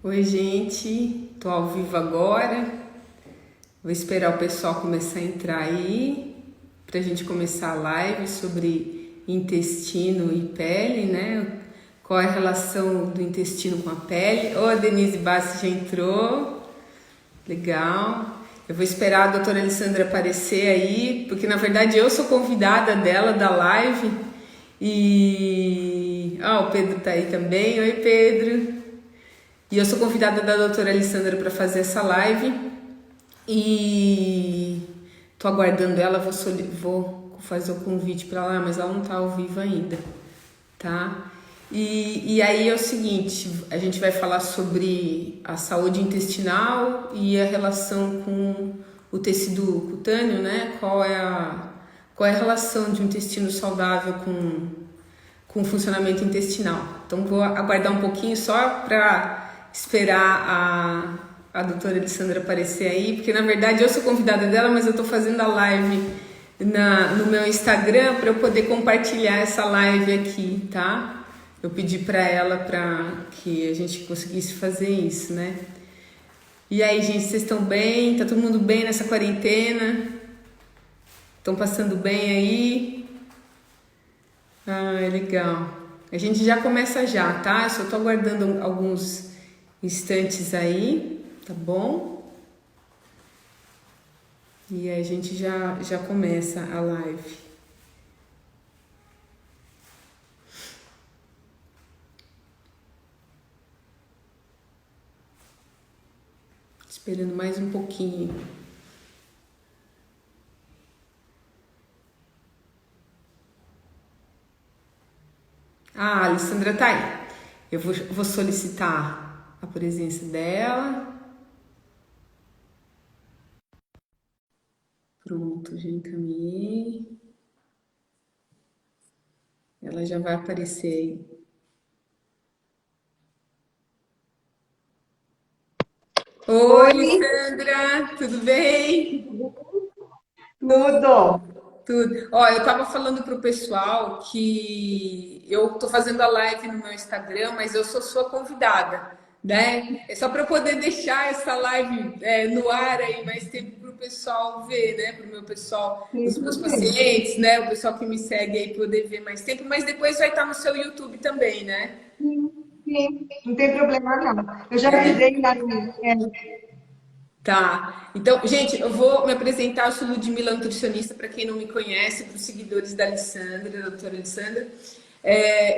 Oi, gente, tô ao vivo agora. Vou esperar o pessoal começar a entrar aí pra gente começar a live sobre intestino e pele, né? Qual é a relação do intestino com a pele? Ô, a Denise Bassi já entrou. Legal. Eu vou esperar a doutora Alessandra aparecer aí, porque na verdade eu sou convidada dela da live. O Pedro tá aí também. Oi, Pedro. E eu sou convidada da doutora Alessandra para fazer essa live e tô aguardando ela, vou fazer o convite para lá, mas ela não tá ao vivo ainda, tá? E aí é o seguinte, a gente vai falar sobre a saúde intestinal e a relação com o tecido cutâneo, né? Qual é a relação de um intestino saudável com o funcionamento intestinal. Então vou aguardar um pouquinho só para esperar a doutora Alessandra aparecer aí, porque na verdade eu sou convidada dela, mas eu tô fazendo a live no meu Instagram para eu poder compartilhar essa live aqui, tá? Eu pedi para ela para que a gente conseguisse fazer isso, né? E aí, gente, vocês estão bem? Tá todo mundo bem nessa quarentena? Estão passando bem aí? Ah, é legal. A gente já começa já, tá? Eu só tô aguardando alguns instantes aí, tá bom? E aí a gente já começa a live. Esperando mais um pouquinho. Ah, a Alessandra tá aí. Eu vou solicitar a presença dela. Pronto, já encaminhei. Ela já vai aparecer aí. Oi, Oi, Alessandra, tudo bem? tudo. Tudo. Ó, eu tava falando pro pessoal que eu tô fazendo a live no meu Instagram, mas eu sou sua convidada, né? É só para eu poder deixar essa live no ar aí mais tempo pro pessoal ver, né? Pro meu pessoal, os meus Tudo bem. pacientes, né? O pessoal que me segue aí poder ver mais tempo, mas depois vai estar no seu YouTube também, né? Sim, sim, não tem problema não. Eu já avisei lá no. Tá. Então, gente, eu vou me apresentar. Eu sou Ludmila, nutricionista, para quem não me conhece, para os seguidores da Alessandra, da doutora Alessandra.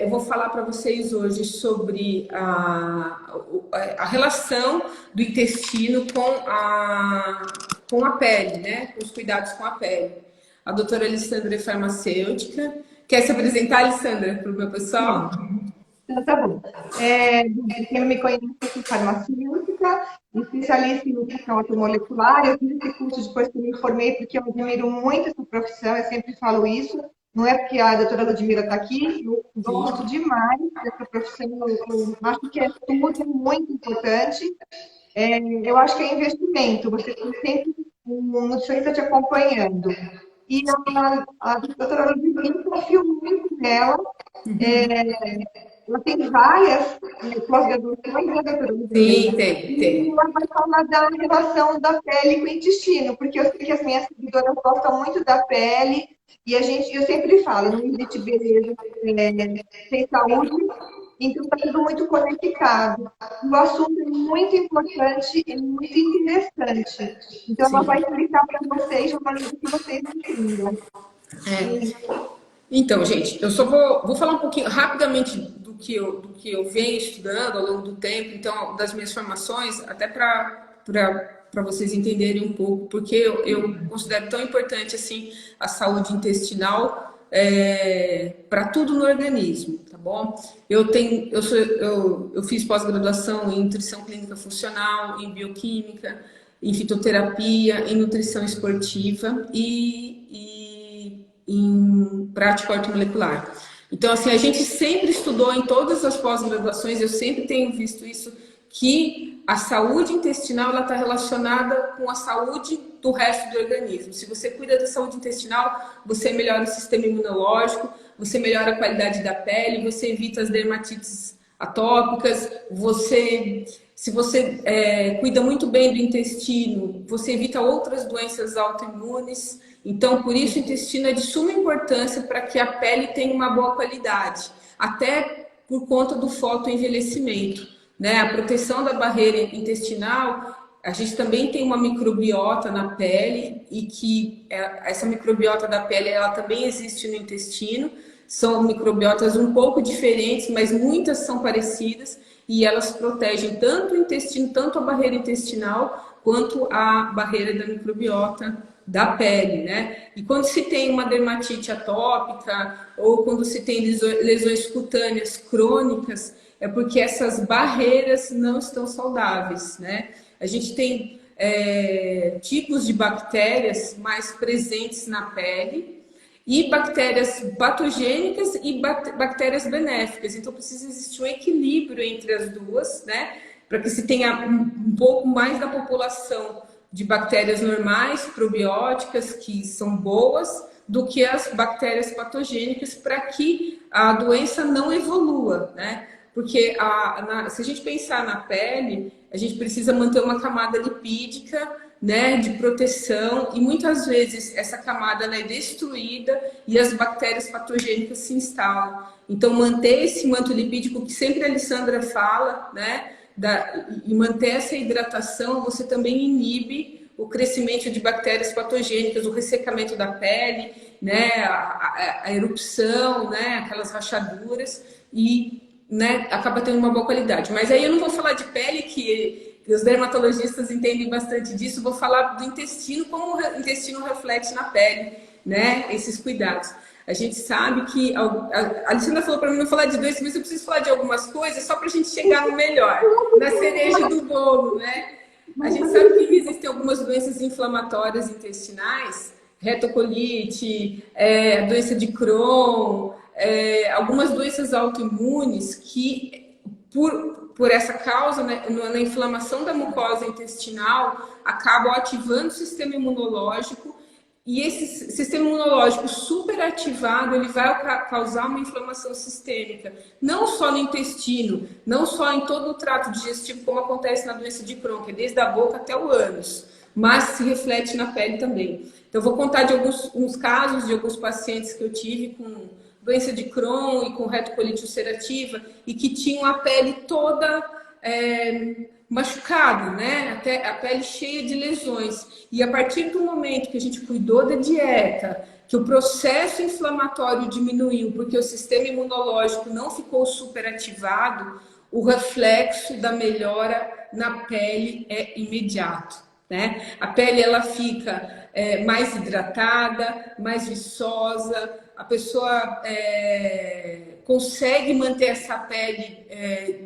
Eu vou falar para vocês hoje sobre a relação do intestino com a pele, né? Com os cuidados com a pele. A doutora Alessandra é farmacêutica. Quer se apresentar, Alessandra, para o meu pessoal? Sim, então tá bom. Quem não me conhece, eu sou farmacêutica, especialista em nutrição automolecular. Eu fiz esse curso depois que eu me formei, porque eu admiro muito essa profissão, eu sempre falo isso. Não é porque a doutora Ludmila está aqui, eu gosto Sim. demais dessa profissão, eu acho que é tudo muito importante. Eu acho que é investimento, você tem sempre um nutricionista te acompanhando. E a doutora Ludmilla, eu confio muito nela. Ela tem várias pós-graduações, né, doutora Ludmilla? Sim, tem, E tem. ela vai falar da relação da pele com o intestino, porque eu sei que as minhas seguidoras gostam muito da pele, e eu sempre falo, não existe beleza sem saúde, então está tudo muito conectado. O assunto é muito importante e muito interessante. Então, ela vai Sim. explicar para vocês de uma maneira que vocês entendam. É. Então, gente, eu só vou falar um pouquinho rapidamente do que eu venho estudando ao longo do tempo, então, das minhas formações, até para vocês entenderem um pouco, porque eu considero tão importante assim a saúde intestinal para tudo no organismo, tá bom? Eu fiz pós-graduação em nutrição clínica funcional, em bioquímica, em fitoterapia, em nutrição esportiva e em prática ortomolecular. Então, assim, a gente sempre estudou em todas as pós-graduações, eu sempre tenho visto isso, que a saúde intestinal ela está relacionada com a saúde do resto do organismo. Se você cuida da saúde intestinal, você melhora o sistema imunológico, você melhora a qualidade da pele, você evita as dermatites atópicas. Se você cuida muito bem do intestino, você evita outras doenças autoimunes. Então, por isso, o intestino é de suma importância para que a pele tenha uma boa qualidade, até por conta do fotoenvelhecimento, né? A proteção da barreira intestinal, a gente também tem uma microbiota na pele e que essa microbiota da pele, ela também existe no intestino. São microbiotas um pouco diferentes, mas muitas são parecidas e elas protegem tanto o intestino, tanto a barreira intestinal, quanto a barreira da microbiota da pele, né? E quando se tem uma dermatite atópica ou quando se tem lesões cutâneas crônicas, é porque essas barreiras não estão saudáveis, né? A gente tem tipos de bactérias mais presentes na pele e bactérias patogênicas e bactérias benéficas. Então precisa existir um equilíbrio entre as duas, né? Para que se tenha um pouco mais da população de bactérias normais, probióticas, que são boas, do que as bactérias patogênicas, para que a doença não evolua, né? Porque se a gente pensar na pele, a gente precisa manter uma camada lipídica, né, de proteção, e muitas vezes essa camada ela é destruída e as bactérias patogênicas se instalam. Então, manter esse manto lipídico, que sempre a Alessandra fala, né, e manter essa hidratação, você também inibe o crescimento de bactérias patogênicas, o ressecamento da pele, né, a erupção, né, aquelas rachaduras, e, né, acaba tendo uma boa qualidade. Mas aí eu não vou falar de pele, que os dermatologistas entendem bastante disso, vou falar do intestino, como o intestino reflete na pele, né, esses cuidados. A gente sabe que a Alessandra falou para mim não falar de doenças, mas eu preciso falar de algumas coisas só para a gente chegar no melhor, na cereja do bolo, né? A gente sabe que existem algumas doenças inflamatórias intestinais, retocolite, doença de Crohn, algumas doenças autoimunes que, por essa causa, né, na inflamação da mucosa intestinal, acabam ativando o sistema imunológico. E esse sistema imunológico superativado, ele vai causar uma inflamação sistêmica, não só no intestino, não só em todo o trato digestivo, como acontece na doença de Crohn, que é desde a boca até o ânus, mas se reflete na pele também. Então, eu vou contar de alguns casos de alguns pacientes que eu tive com doença de Crohn e com retocolite ulcerativa e que tinham a pele toda machucada, né? Até a pele cheia de lesões. E a partir do momento que a gente cuidou da dieta, que o processo inflamatório diminuiu, porque o sistema imunológico não ficou superativado, o reflexo da melhora na pele é imediato, né? A pele ela fica mais hidratada, mais viçosa, a pessoa consegue manter essa pele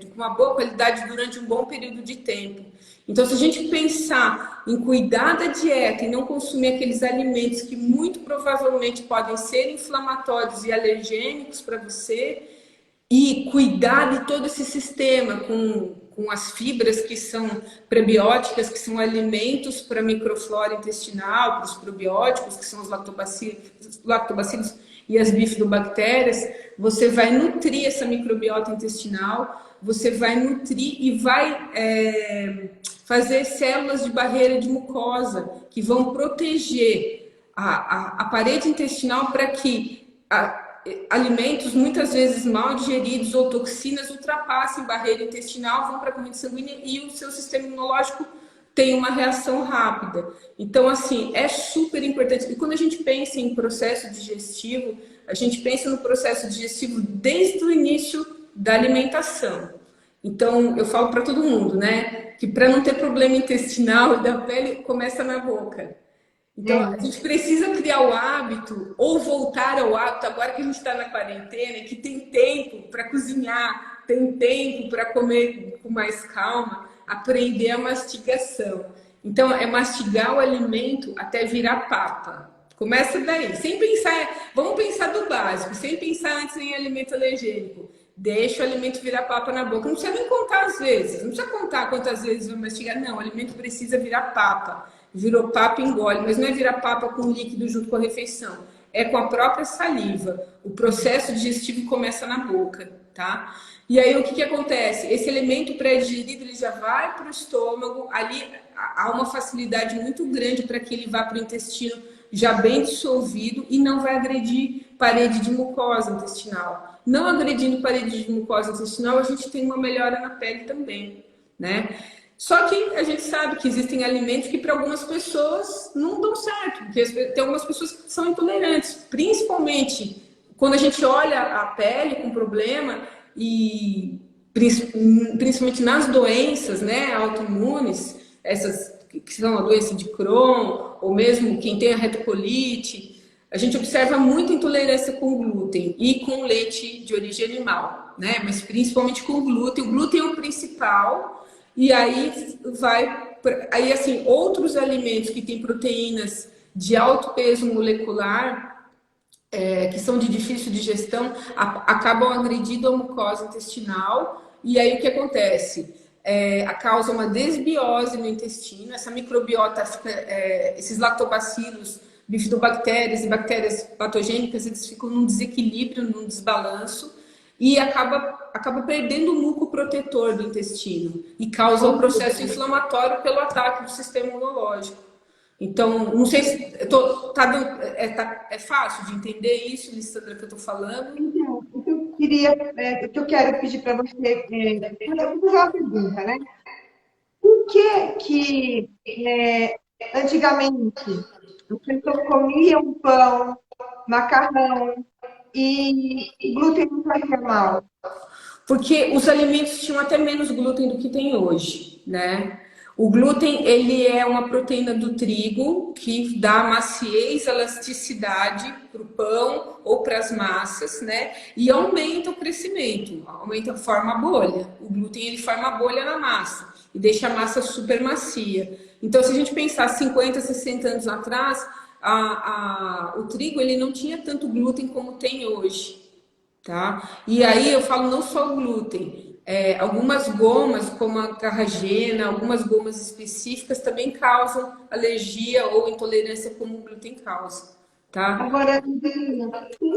com uma boa qualidade durante um bom período de tempo. Então, se a gente pensar em cuidar da dieta e não consumir aqueles alimentos que muito provavelmente podem ser inflamatórios e alergênicos para você, e cuidar de todo esse sistema com as fibras que são prebióticas, que são alimentos para a microflora intestinal, para os probióticos, que são os lactobacilos e as bifidobactérias, você vai nutrir essa microbiota intestinal, você vai nutrir e vai fazer células de barreira de mucosa que vão proteger a parede intestinal para que alimentos muitas vezes mal digeridos ou toxinas ultrapassem barreira intestinal, vão para a corrente sanguínea e o seu sistema imunológico tem uma reação rápida. Então, assim, é super importante. E quando a gente pensa em processo digestivo, a gente pensa no processo digestivo desde o início da alimentação. Então, eu falo para todo mundo, né, que para não ter problema intestinal e da pele, começa na boca. Então, a gente precisa criar o hábito, ou voltar ao hábito, agora que a gente está na quarentena, que tem tempo para cozinhar, tem tempo para comer com mais calma, aprender a mastigação. Então, é mastigar o alimento até virar papa. Começa daí, sem pensar, vamos pensar do básico, sem pensar antes em alimento alergênico. Deixa o alimento virar papa na boca. Não precisa nem contar as vezes, não precisa contar quantas vezes vai mastigar. Não, o alimento precisa virar papa. Virou papa, engole, mas não é virar papa com líquido junto com a refeição. É com a própria saliva. O processo digestivo começa na boca, tá? E aí o que que acontece? Esse elemento pré-digerido ele já vai para o estômago, ali há uma facilidade muito grande para que ele vá para o intestino já bem dissolvido e não vai agredir parede de mucosa intestinal. Não agredindo parede de mucosa intestinal, a gente tem uma melhora na pele também, né? Só que a gente sabe que existem alimentos que para algumas pessoas não dão certo, porque tem algumas pessoas que são intolerantes, principalmente quando a gente olha a pele com problema e principalmente nas doenças, né, autoimunes, essas que são a doença de Crohn, ou mesmo quem tem a retocolite, a gente observa muita intolerância com glúten e com leite de origem animal, né? Mas principalmente com glúten. O glúten é o principal, e aí vai. Aí, assim, outros alimentos que têm proteínas de alto peso molecular, que são de difícil digestão, acabam agredindo a mucosa intestinal, e aí o que acontece? Causa uma desbiose no intestino, essa microbiota, esses lactobacilos, bifidobactérias e bactérias patogênicas, eles ficam num desequilíbrio, num desbalanço, e acaba perdendo o muco protetor do intestino, e causa um processo inflamatório pelo ataque do sistema imunológico. Então, não sei se é fácil de entender isso, Lissandra, que eu estou falando. Então, o que eu quero pedir para você, eu vou fazer uma pergunta, né? Por que antigamente as pessoas comiam pão, macarrão e glúten não fazia mal? Porque os alimentos tinham até menos glúten do que tem hoje, né? O glúten, ele é uma proteína do trigo que dá maciez, elasticidade para o pão ou para as massas, né? E aumenta o crescimento, forma a bolha. O glúten, ele forma a bolha na massa e deixa a massa super macia. Então, se a gente pensar 50, 60 anos atrás, o trigo, ele não tinha tanto glúten como tem hoje. Tá? E aí eu falo não só o glúten, algumas gomas, como a carragena, algumas gomas específicas também causam alergia ou intolerância como o glúten causa, tá? Agora, tem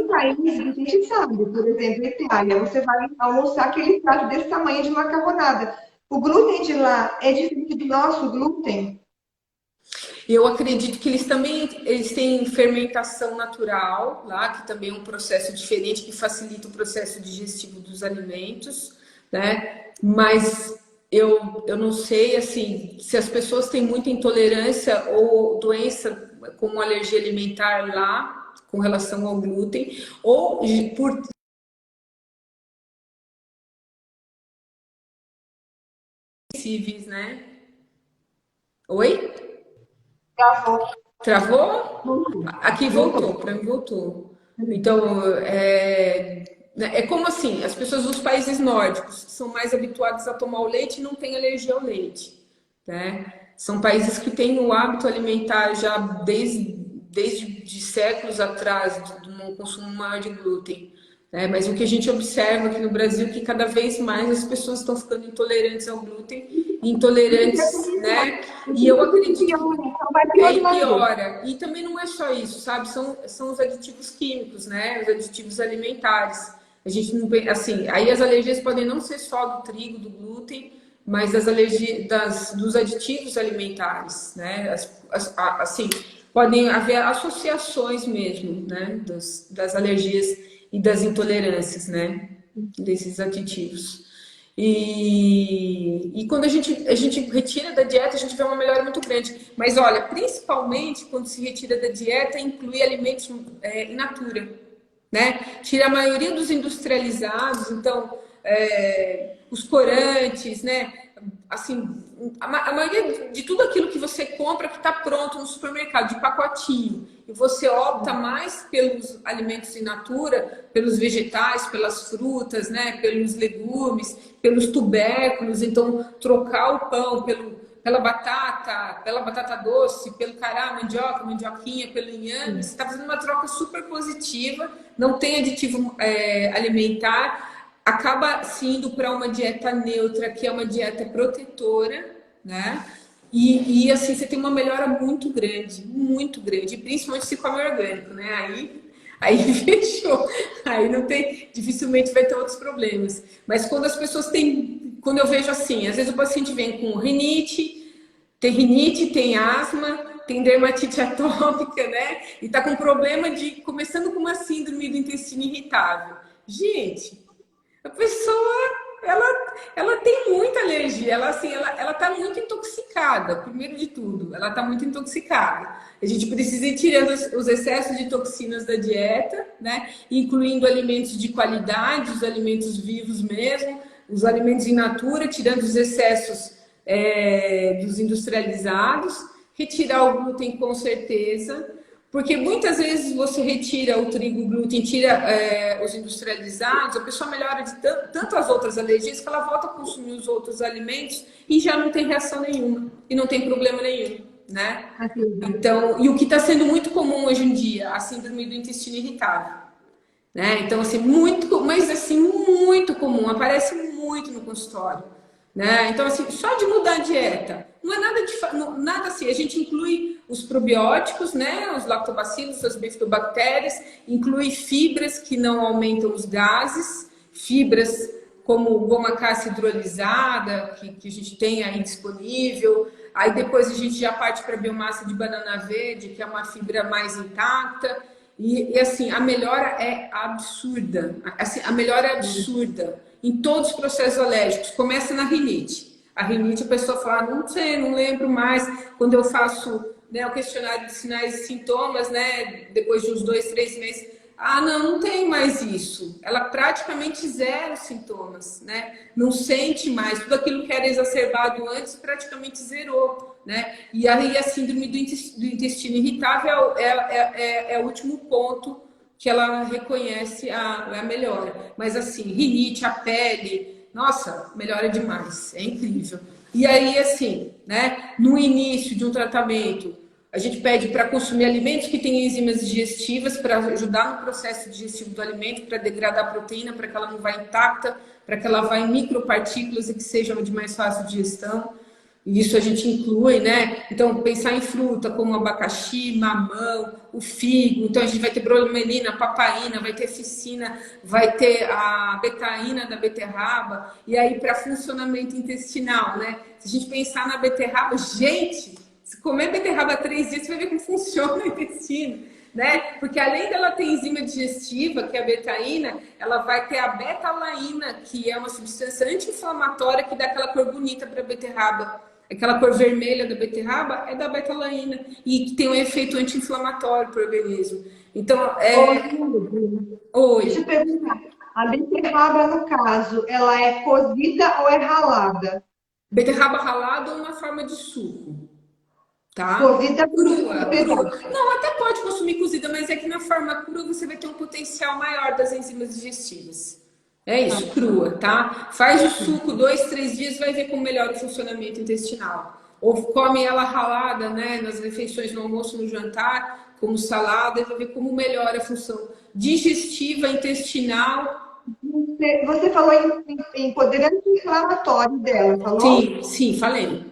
países que a gente sabe, por exemplo, Itália, você vai almoçar aquele prato desse tamanho de macarronada. O glúten de lá é diferente do nosso glúten? Eu acredito que eles têm fermentação natural lá, que também é um processo diferente que facilita o processo digestivo dos alimentos, né? Mas eu não sei assim se as pessoas têm muita intolerância ou doença como alergia alimentar lá com relação ao glúten, ou por sensíveis, né? Oi? Travou. Travou? Aqui voltou, Voltou. para mim voltou. Então, é como assim, as pessoas dos países nórdicos são mais habituadas a tomar o leite e não têm alergia ao leite, né? São países que têm o hábito alimentar já desde de séculos atrás, de um consumo maior de glúten. Mas o que a gente observa aqui no Brasil é que cada vez mais as pessoas estão ficando intolerantes ao glúten, intolerantes, né? E eu acredito que e aí piora. E também não é só isso, sabe? São os aditivos químicos, né? Os aditivos alimentares. A gente não, assim, aí as alergias podem não ser só do trigo, do glúten, mas das alergias, dos aditivos alimentares, né? Assim, podem haver associações mesmo, né? Das alergias e das intolerâncias, né? Desses aditivos. E quando a gente retira da dieta, a gente vê uma melhora muito grande. Mas olha, principalmente quando se retira da dieta, inclui alimentos in natura, né? Tira a maioria dos industrializados, então os corantes, né? Assim, a maioria de tudo aquilo que você compra que está pronto no supermercado, de pacotinho, e você opta mais pelos alimentos in natura, pelos vegetais, pelas frutas, né? Pelos legumes, pelos tubérculos, então trocar o pão pela batata doce, pelo cará, mandioca, mandioquinha, pelo inhame, você está fazendo uma troca super positiva, não tem aditivo alimentar, acaba se indo para uma dieta neutra, que é uma dieta protetora, né? E assim, você tem uma melhora muito grande, principalmente se come orgânico, né? Aí fechou. Aí não tem, dificilmente vai ter outros problemas. Mas quando as pessoas têm, quando eu vejo assim, às vezes o paciente vem com rinite, tem asma, tem dermatite atópica, né? E tá com problema de, começando com uma síndrome do intestino irritável. Gente, a pessoa, ela tem muita alergia, ela assim, ela tá muito intoxicada, primeiro de tudo, ela tá muito intoxicada. A gente precisa ir tirando os excessos de toxinas da dieta, né? Incluindo alimentos de qualidade, os alimentos vivos mesmo, os alimentos in natura, tirando os excessos dos industrializados, retirar o glúten com certeza, porque muitas vezes você retira o trigo, o glúten, tira os industrializados, a pessoa melhora de tanto as outras alergias que ela volta a consumir os outros alimentos e já não tem reação nenhuma, e não tem problema nenhum, né? Então, e o que está sendo muito comum hoje em dia, a síndrome do intestino irritável, né? Então, assim, muito, mas assim, muito comum, aparece muito no consultório, né? Então, assim, só de mudar a dieta, não é nada assim, a gente inclui os probióticos, né? Os lactobacilos, as bifidobactérias, inclui fibras que não aumentam os gases, fibras como goma cassia hidrolisada, que a gente tem aí disponível. Aí depois a gente já parte para a biomassa de banana verde, que é uma fibra mais intacta. E assim, a melhora é absurda. Assim, a melhora é absurda em todos os processos alérgicos. Começa na rinite. A rinite, a pessoa fala, não sei, não lembro mais. Quando eu faço, né, o questionário de sinais e sintomas, né, depois de uns 2, 3 meses, não tem mais isso. Ela praticamente zero sintomas, né? Não sente mais. Tudo aquilo que era exacerbado antes praticamente zerou, né? E aí a síndrome do intestino irritável é o último ponto que ela reconhece a melhora. Mas assim, rinite, a pele, nossa, melhora demais. É incrível. E aí, assim, né? No início de um tratamento, a gente pede para consumir alimentos que têm enzimas digestivas para ajudar no processo digestivo do alimento, para degradar a proteína, para que ela não vá intacta, para que ela vá em micropartículas e que sejam de mais fácil digestão. E isso a gente inclui, né? Então, pensar em fruta como abacaxi, mamão, o figo. Então, a gente vai ter bromelina, papaina, vai ter ficina, vai ter a betaína da beterraba. E aí, para funcionamento intestinal, né? Se a gente pensar na beterraba, gente, se comer beterraba 3 dias, você vai ver como funciona o intestino, né? Porque além dela ter enzima digestiva, que é a betaína, ela vai ter a betalaína, que é uma substância anti-inflamatória que dá aquela cor bonita para a beterraba. Aquela cor vermelha da beterraba é da betalaína e que tem um efeito anti-inflamatório para o organismo. Então, Deixa eu Oi. perguntar. A beterraba, no caso, ela é cozida ou é ralada? Beterraba ralada ou uma forma de suco, tá? Cozida Crua, é crua. pedaço. Não, até pode consumir cozida, mas é que na forma crua você vai ter um potencial maior das enzimas digestivas. É Tá. isso, crua, tá? Faz o suco 2, 3 dias, vai ver como melhora o funcionamento intestinal. Ou come ela ralada, né, nas refeições no almoço, no jantar, como salada, e vai ver como melhora a função digestiva, intestinal. Você falou em poder anti-inflamatório dela, falou? Sim, sim, falei.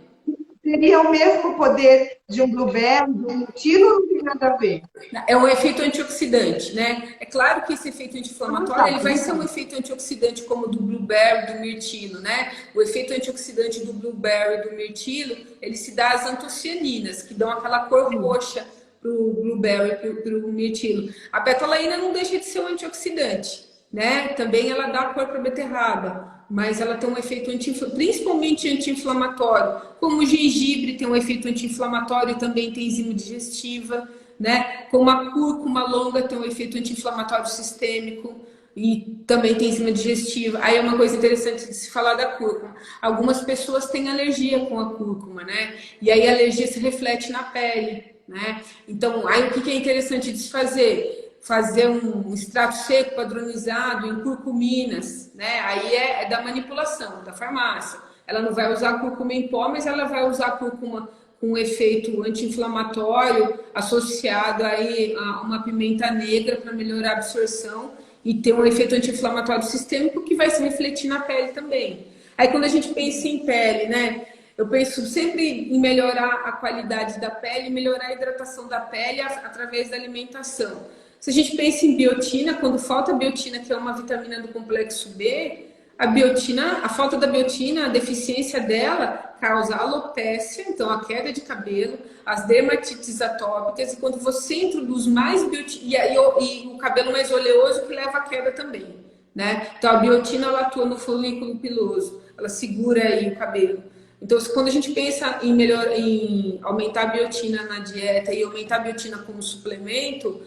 Seria o mesmo poder de um blueberry, de um tiro, não tem nada a ver. É um efeito antioxidante, né? É claro que esse efeito anti-inflamatório ele vai ser um Então. efeito antioxidante como o do blueberry, do mirtilo, né? O efeito antioxidante do blueberry, do mirtilo, ele se dá às antocianinas, que dão aquela cor roxa pro blueberry, pro mirtilo. A betalaína não deixa de ser um antioxidante, né? Também ela dá cor para beterraba, mas ela tem um efeito principalmente anti-inflamatório. Como o gengibre tem um efeito anti-inflamatório e também tem enzima digestiva, né? Como a cúrcuma longa tem um efeito anti-inflamatório sistêmico e também tem enzima digestiva. Aí é uma coisa interessante de se falar da cúrcuma. Algumas pessoas têm alergia com a cúrcuma, né? E aí a alergia se reflete na pele, né? Então, aí o que é interessante de se fazer? Fazer um extrato seco padronizado em curcuminas, né? Aí é da manipulação, da farmácia. Ela não vai usar cúrcuma em pó, mas ela vai usar cúrcuma com um efeito anti-inflamatório associado aí a uma pimenta negra para melhorar a absorção e ter um efeito anti-inflamatório sistêmico que vai se refletir na pele também. Aí quando a gente pensa em pele, né? Eu penso sempre em melhorar a qualidade da pele, melhorar a hidratação da pele através da alimentação. Se a gente pensa em biotina, quando falta biotina, que é uma vitamina do complexo B, a biotina, a falta da biotina, a deficiência dela causa alopécia, então a queda de cabelo, as dermatites atópicas, e quando você introduz mais biotina, e o cabelo mais oleoso que leva à queda também, né? Então a biotina ela atua no folículo piloso, ela segura aí o cabelo. Então, quando a gente pensa em aumentar a biotina na dieta e aumentar a biotina como suplemento,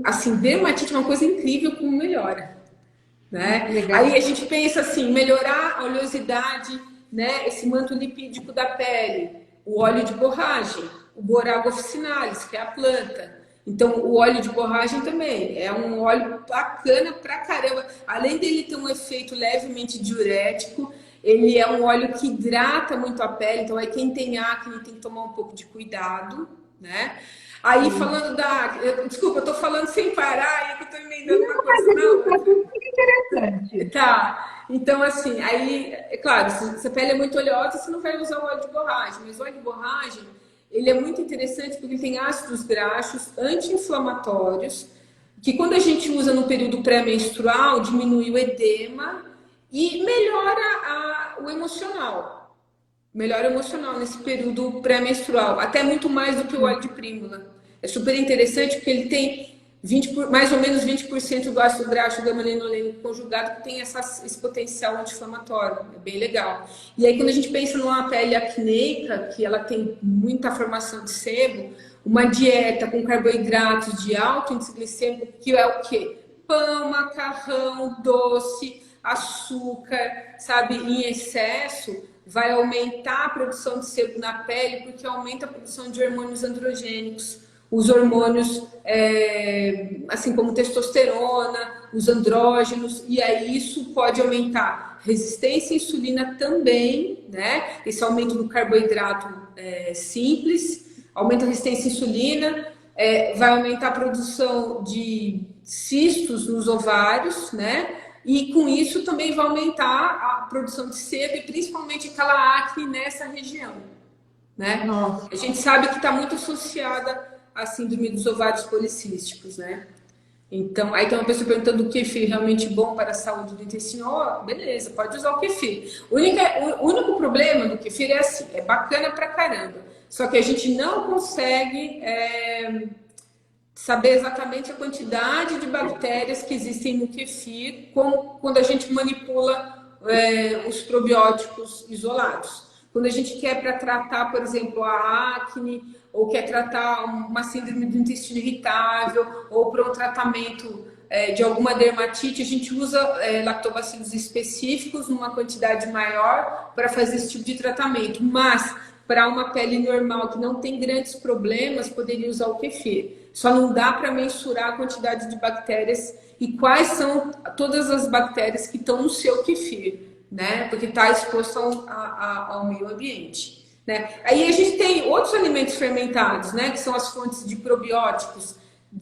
assim, dermatite é uma coisa incrível como melhora, né? Legal. Aí a gente pensa assim, melhorar a oleosidade, né? Esse manto lipídico da pele, o óleo de borragem, o Borago officinalis, que é a planta. Então, o óleo de borragem também é um óleo bacana pra caramba. Além dele ter um efeito levemente diurético, ele é um óleo que hidrata muito a pele. Então, aí quem tem acne tem que tomar um pouco de cuidado, né? Aí, falando da... Desculpa, eu tô falando sem parar e eu tô emendando uma coisa na outra. É muito interessante. Tá, então assim, aí, é claro, se a pele é muito oleosa, você não vai usar o óleo de borragem, mas o óleo de borragem, ele é muito interessante porque ele tem ácidos graxos anti-inflamatórios, que quando a gente usa no período pré-menstrual, diminui o edema e melhora o emocional. Melhora o emocional nesse período pré-menstrual, até muito mais do que o óleo de prímula. É super interessante porque ele tem mais ou menos 20% do ácido graxo gama-linolênico conjugado que tem esse potencial anti-inflamatório. É bem legal. E aí, quando a gente pensa numa pele acneica, que ela tem muita formação de sebo, uma dieta com carboidratos de alto índice glicêmico, que é o quê? Pão, macarrão, doce, açúcar, sabe, em excesso, vai aumentar a produção de sebo na pele, porque aumenta a produção de hormônios androgênicos. Os hormônios, assim como testosterona, os andrógenos, e aí isso pode aumentar resistência à insulina também, né? Esse aumento do carboidrato simples, aumenta a resistência à insulina, vai aumentar a produção de cistos nos ovários, né? E com isso também vai aumentar a produção de sebo e principalmente aquela acne nessa região, né? Nossa. A gente sabe que está muito associada a síndrome dos ovários policísticos, né? Então, aí tem uma pessoa perguntando o kefir realmente bom para a saúde do intestino. Oh, beleza, pode usar o kefir. O único problema do kefir é assim, é bacana pra caramba. Só que a gente não consegue saber exatamente a quantidade de bactérias que existem no kefir quando a gente manipula os probióticos isolados. Quando a gente quer para tratar, por exemplo, a acne, ou quer tratar uma síndrome do intestino irritável, ou para um tratamento de alguma dermatite, a gente usa lactobacilos específicos numa quantidade maior para fazer esse tipo de tratamento. Mas, para uma pele normal que não tem grandes problemas, poderia usar o kefir. Só não dá para mensurar a quantidade de bactérias e quais são todas as bactérias que estão no seu kefir, né? Porque está exposto ao meio ambiente. Né? Aí a gente tem outros alimentos fermentados, né? Que são as fontes de probióticos,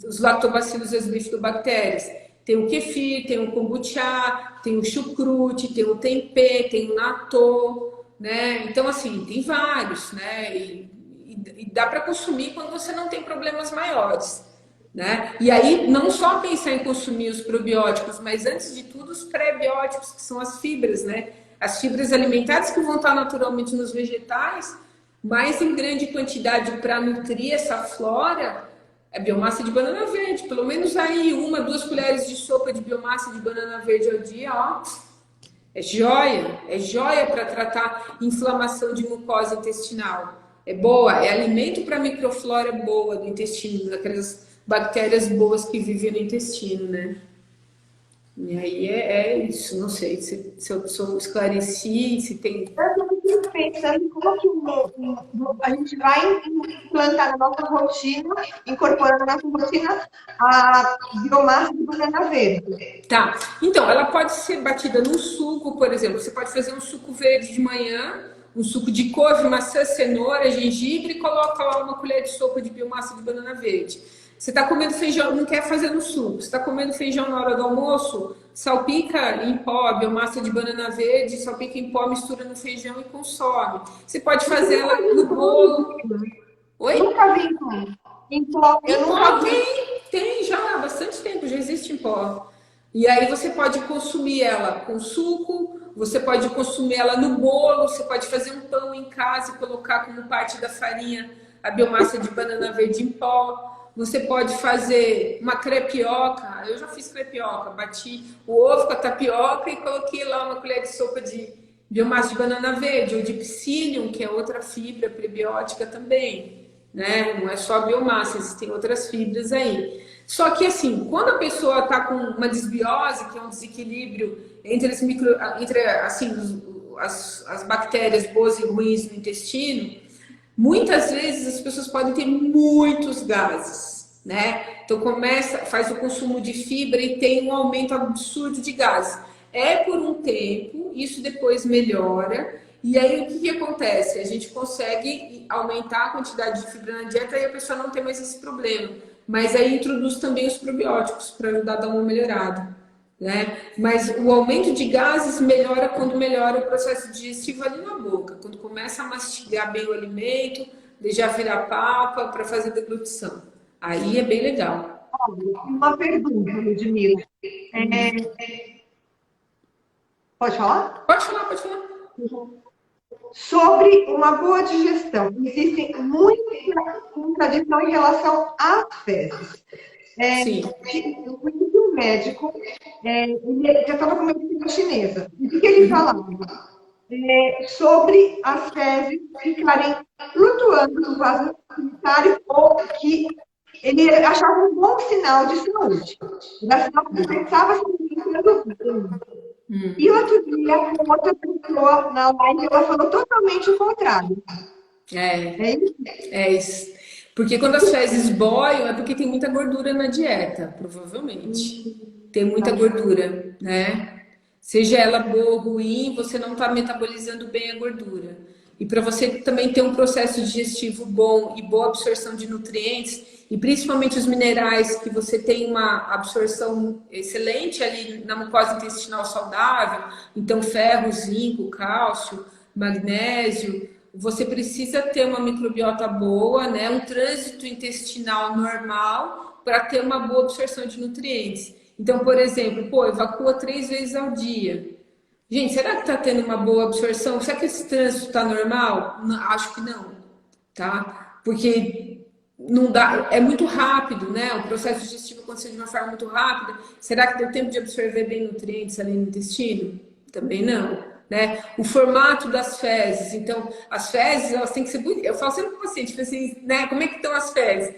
os lactobacilos e as bifidobactérias. Tem o kefir, tem o kombucha, tem o chucrute, tem o tempê, tem o natô, né? Então, assim, tem vários, né? E dá para consumir quando você não tem problemas maiores, né? E aí, não só pensar em consumir os probióticos, mas antes de tudo os pré-bióticos, que são as fibras, né? As fibras alimentares que vão estar naturalmente nos vegetais, mas em grande quantidade para nutrir essa flora, é biomassa de banana verde. Pelo menos aí 2 colheres de sopa de biomassa de banana verde ao dia, ó. É joia para tratar inflamação de mucosa intestinal. É boa, é alimento para microflora boa do intestino, daquelas bactérias boas que vivem no intestino, né? E aí é isso, não sei se eu esclareci, se tem... Eu estou pensando como que a gente vai implantar na nossa rotina, incorporando na nossa rotina a biomassa de banana verde. Tá, então, ela pode ser batida num suco, por exemplo, você pode fazer um suco verde de manhã, um suco de couve, maçã, cenoura, gengibre e coloca lá uma colher de sopa de biomassa de banana verde. Você está comendo feijão, não quer fazer no suco, você está comendo feijão na hora do almoço, salpica em pó, biomassa de banana verde, salpica em pó, mistura no feijão e consome. Você pode fazer ela no bolo. Oi? Nunca vi em pó. Eu nunca vi. Tem já bastante tempo, já existe em pó. E aí você pode consumir ela com suco, você pode consumir ela no bolo, você pode fazer um pão em casa e colocar como parte da farinha a biomassa de banana verde em pó. Você pode fazer uma crepioca. Eu já fiz crepioca, bati o ovo com a tapioca e coloquei lá uma colher de sopa de biomassa de banana verde ou de psyllium, que é outra fibra prebiótica também, né? Não é só a biomassa, existem outras fibras aí. Só que assim, quando a pessoa está com uma desbiose, que é um desequilíbrio entre assim, as bactérias boas e ruins no intestino, muitas vezes as pessoas podem ter muitos gases, né? Então faz o consumo de fibra e tem um aumento absurdo de gases. É por um tempo, isso depois melhora. E aí o que acontece? A gente consegue aumentar a quantidade de fibra na dieta e a pessoa não tem mais esse problema. Mas aí introduz também os probióticos para ajudar a dar uma melhorada, né? Mas o aumento de gases melhora quando melhora o processo digestivo ali na boca, quando começa a mastigar bem o alimento, deixar virar papa para fazer deglutição. Aí é bem legal. Uma pergunta, Ludmila. Pode falar? Pode falar, pode falar. Sobre uma boa digestão, existem muita contradição em relação às fezes. Sim. Eu conheci um médico, ele já estava com medicina chinesa. E o que ele falava? Sobre as fezes ficarem flutuando no vaso sanitário, ou que ele achava um bom sinal de saúde. Era sinal que você estava se alimentando bem. E outro dia, outra pessoa na live, ela falou totalmente o contrário. É isso. Porque quando as fezes boiam, é porque tem muita gordura na dieta, provavelmente. Tem muita gordura, né? Seja ela boa ou ruim, você não está metabolizando bem a gordura. E para você também ter um processo digestivo bom e boa absorção de nutrientes, e principalmente os minerais, que você tem uma absorção excelente ali na mucosa intestinal saudável, então ferro, zinco, cálcio, magnésio, você precisa ter uma microbiota boa, né? Um trânsito intestinal normal para ter uma boa absorção de nutrientes. Então, por exemplo, evacua 3 vezes ao dia. Gente, será que está tendo uma boa absorção? Será que esse trânsito está normal? Não, acho que não, tá? Porque não dá, é muito rápido, né? O processo digestivo aconteceu de uma forma muito rápida. Será que deu tempo de absorver bem nutrientes ali no intestino? Também não, né? O formato das fezes. Então, as fezes, elas têm que ser bonitas. Eu falo sempre com o paciente, assim, né? Como é que estão as fezes?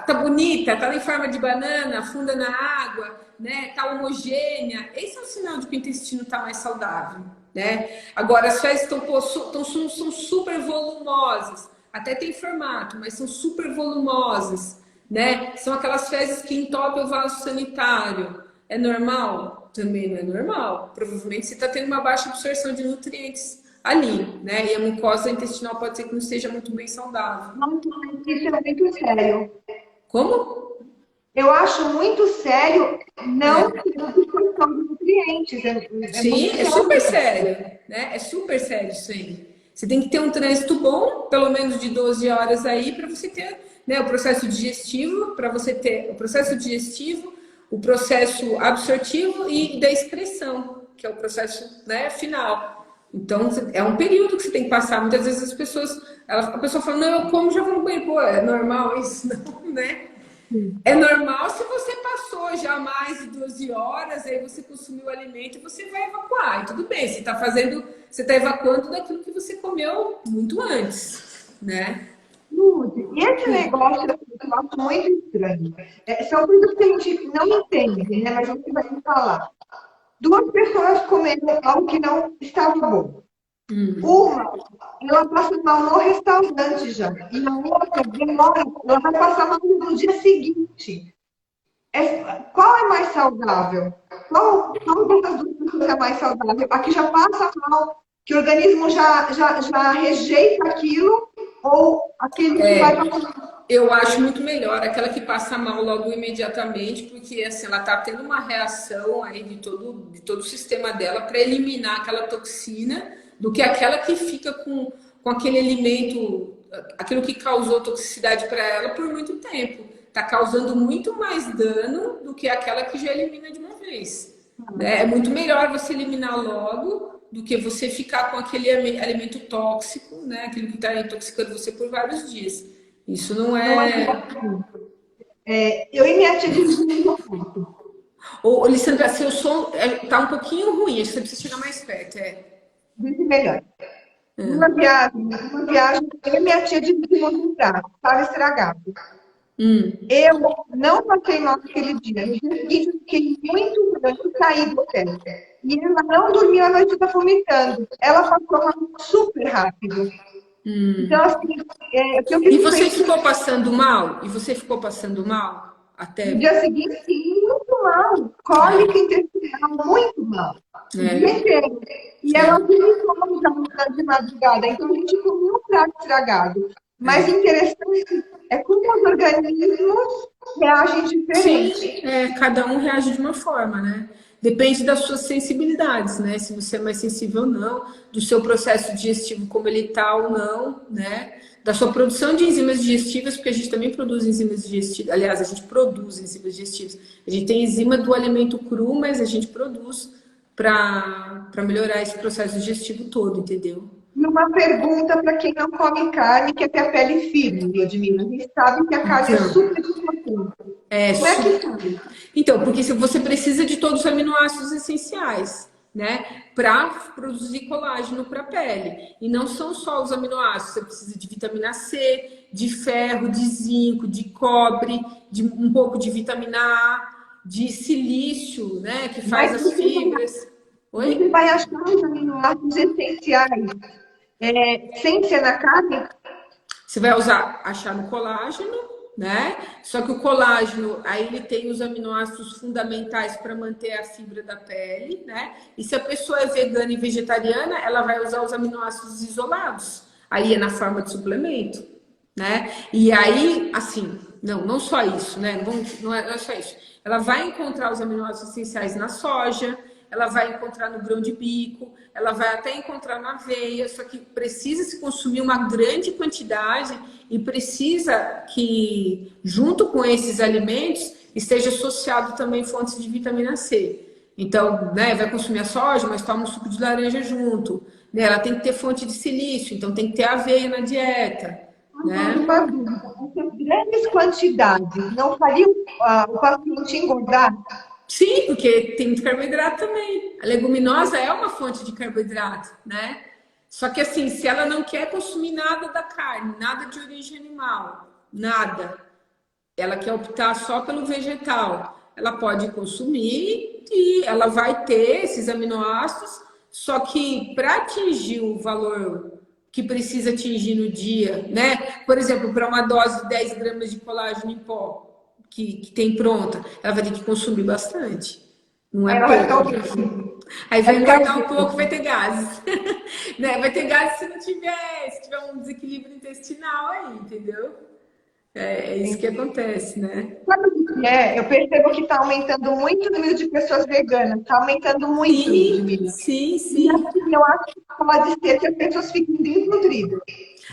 Tá bonita, tá em forma de banana, afunda na água, né? Tá homogênea. Esse é o sinal de que o intestino tá mais saudável, né? Agora, as fezes são super volumosas. Até tem formato, mas são super volumosas, né? São aquelas fezes que entopem o vaso sanitário. É normal? Também não é normal. Provavelmente você está tendo uma baixa absorção de nutrientes ali, né? E a mucosa intestinal pode ser que não esteja muito bem saudável. Isso é muito sério. Como? Eu acho muito sério não ter absorção de nutrientes. Sim, é super sério, né? É super sério isso aí. Você tem que ter um trânsito bom, pelo menos de 12 horas aí, para você ter, né, o processo digestivo, para você ter o processo digestivo, o processo absortivo e da excreção, que é o processo, né, final. Então, é um período que você tem que passar. Muitas vezes a pessoa fala, não, eu como, já vou no banheiro. Pô, é normal isso? Não, né? É normal se você passou já mais de 12 horas, aí você consumiu o alimento e você vai evacuar. E tudo bem, você está evacuando daquilo que você comeu muito antes, né? E esse negócio eu acho muito estranho. São coisas que a gente não entende, né? Mas você vai me falar. 2 pessoas comeram algo que não estava bom. Uma, ela passa mal no restaurante já. E a outra, demora, ela vai passar mal no dia seguinte. Qual é mais saudável? Qual dessas 2 pessoas é mais saudável? A que já passa mal, que o organismo já rejeita aquilo, ou aquele que vai passar. Eu acho muito melhor aquela que passa mal logo imediatamente, porque assim, ela está tendo uma reação aí de todo o sistema dela para eliminar aquela toxina, do que aquela que fica com aquele alimento, aquilo que causou toxicidade para ela por muito tempo, está causando muito mais dano do que aquela que já elimina de uma vez. Né? É muito melhor você eliminar logo do que você ficar com aquele alimento tóxico, né? Aquilo que está intoxicando você por vários dias. Isso não Não é. adianta. Eu e minha tia dividimos um pouco. Ô, Alessandra, seu som tá um pouquinho ruim, acho que você precisa chegar mais perto. Vive melhor. Uma viagem, eu e minha tia dividimos um prato, estava estragado. Eu não passei mal naquele dia. No dia seguinte, eu fiquei muito grande e saí do hotel. E ela não dormiu a noite toda vomitando. Ela passou mal super rápido. Então, assim, o que eu E fico você pensando, ficou passando mal? E você ficou passando mal? no Até. dia seguinte, sim, muito mal. Cólica intestinal, muito mal. O dia É, inteiro. E ela vomitou já de madrugada. Então, a gente comeu um prato estragado. Mas interessante é como os organismos reagem diferente. sim, cada um reage de uma forma, né? Depende das suas sensibilidades, né? Se você é mais sensível ou não, do seu processo digestivo, como ele está ou não, né? Da sua produção de enzimas digestivas, porque a gente também produz enzimas digestivas. Aliás, a gente produz enzimas digestivas. A gente tem enzima do alimento cru, mas a gente produz para melhorar esse processo digestivo todo, entendeu? E uma pergunta para quem não come carne, quer ter a pele firme, Ludmila. A gente sabe que a carne é Então, super importante. é, Como é que faz? Então, porque se você precisa de todos os aminoácidos essenciais, né, para produzir colágeno para a pele. E não são só os aminoácidos, você precisa de vitamina C, de ferro, de zinco, de cobre, de um pouco de vitamina A, de silício, né, que faz Mas as fibras. você Oi? vai achar os aminoácidos essenciais sem ser na carne? Você vai achar no colágeno, né? Só que o colágeno, aí ele tem os aminoácidos fundamentais para manter a fibra da pele, né? E se a pessoa é vegana e vegetariana, ela vai usar os aminoácidos isolados. Aí é na forma de suplemento, né? E aí, assim, não só isso, né? Não é só isso. Ela vai encontrar os aminoácidos essenciais na soja, ela vai encontrar no grão de bico, ela vai até encontrar na aveia, só que precisa se consumir uma grande quantidade e precisa que, junto com esses alimentos, esteja associado também fontes de vitamina C. Então, né, vai consumir a soja, mas toma um suco de laranja junto. Né? Ela tem que ter fonte de silício, então tem que ter aveia na dieta. Né? Uma dúvida. Essas grandes quantidades não fariam o paciente engordar? Sim, porque tem muito carboidrato também. A leguminosa é uma fonte de carboidrato, né? Só que assim, se ela não quer consumir nada da carne, nada de origem animal, nada, ela quer optar só pelo vegetal, ela pode consumir e ela vai ter esses aminoácidos, só que para atingir o valor que precisa atingir no dia, né? Por exemplo, para uma dose de 10 gramas de colágeno em pó, que tem pronta, ela vai ter que consumir bastante. Não é Aí ela vai ficar pouco. Aí vai vai ficar engordar um pouco, vai ter gases. Né? Vai ter gases se tiver um desequilíbrio intestinal aí, entendeu? É isso que acontece, né? Sabe o que é? Eu percebo que está aumentando muito o número de pessoas veganas. Está aumentando muito, Sim, Ludmila. sim, E sim. assim, eu acho que pode ser que as pessoas fiquem desnutridas.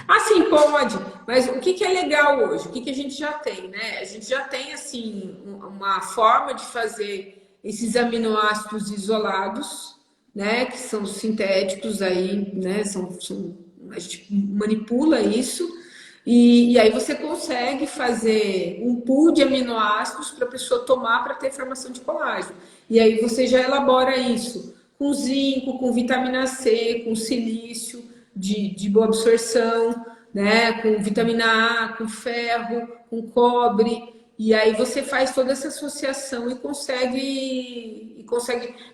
Assim, pode. Mas o que é legal hoje? O que a gente já tem, né? A gente já tem, assim, uma forma de fazer esses aminoácidos isolados, né? Que são sintéticos aí, né? A gente manipula isso. E aí você consegue fazer um pool de aminoácidos para a pessoa tomar para ter formação de colágeno. E aí você já elabora isso com zinco, com vitamina C, com silício de boa absorção, né? Com vitamina A, com ferro, com cobre. E aí você faz toda essa associação e consegue